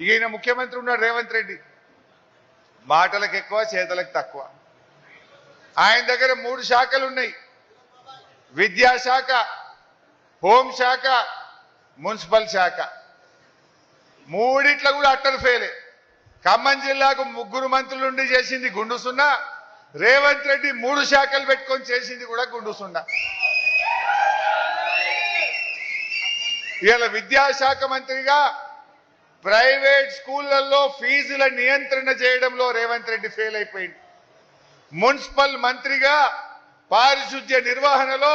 ఇక ఈయన ముఖ్యమంత్రి ఉన్నాడు రేవంత్ రెడ్డి, మాటలకు ఎక్కువ చేతలకు తక్కువ. ఆయన దగ్గర 3 శాఖలు ఉన్నాయి, విద్యాశాఖ, హోంశాఖ, మున్సిపల్ శాఖ. మూడిట్లో కూడా అట్టర్ ఫెయిలే. ఖమ్మం జిల్లాకు 3 మంత్రులుండి చేసింది గుండు సున్నా, రేవంత్ రెడ్డి 3 శాఖలు పెట్టుకొని చేసింది కూడా గుండు సున్నా. ఇవాళ విద్యాశాఖ మంత్రిగా ప్రైవేట్ స్కూళ్లలో ఫీజుల నియంత్రణ చేయడంలో రేవంత్ రెడ్డి ఫెయిల్ అయిపోయింది. మున్సిపల్ మంత్రిగా పారిశుద్ధ్య నిర్వహణలో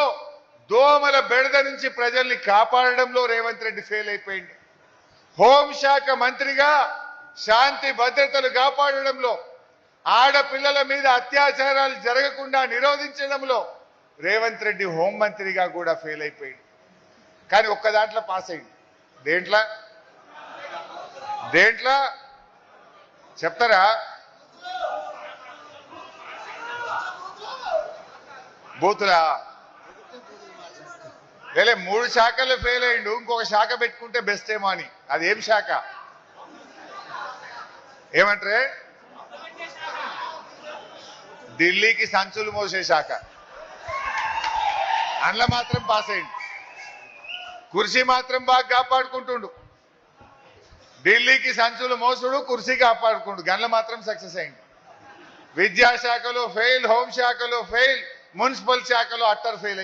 దోమల బెడద నుంచి ప్రజల్ని కాపాడడంలో రేవంత్ రెడ్డి ఫెయిల్ అయిపోయింది. హోంశాఖ మంత్రిగా శాంతి భద్రతలు కాపాడడంలో, ఆడపిల్లల మీద అత్యాచారాలు జరగకుండా నిరోధించడంలో రేవంత్ రెడ్డి హోంమంత్రిగా కూడా ఫెయిల్ అయిపోయింది. కానీ ఒక్క దాంట్లో పాస్ అయింది. దేంట్లో చెప్తారా? బూతులా? వేలే 3 శాఖల్లో ఫెయిల్ అయ్యిండు, ఇంకొక శాఖ పెట్టుకుంటే బెస్ట్ ఏమో అని. అది ఏం శాఖ ఏమంటారే? ఢిల్లీకి సంచులు మోసే శాఖ. అందులో మాత్రం పాస్ అయ్యిండు, కుర్చీ మాత్రం బాగా కాపాడుకుంటుండు. ఢిల్లీకి సంచులు మోసుడు, కుర్చీ కాపాడుకుంటు, గన్ల మాత్రం సక్సెస్ అయింది. విద్యాశాఖలో ఫెయిల్, హోంశాఖలో ఫెయిల్, మున్సిపల్ శాఖలో అట్టర్ ఫెయిల్ అయిపోయింది.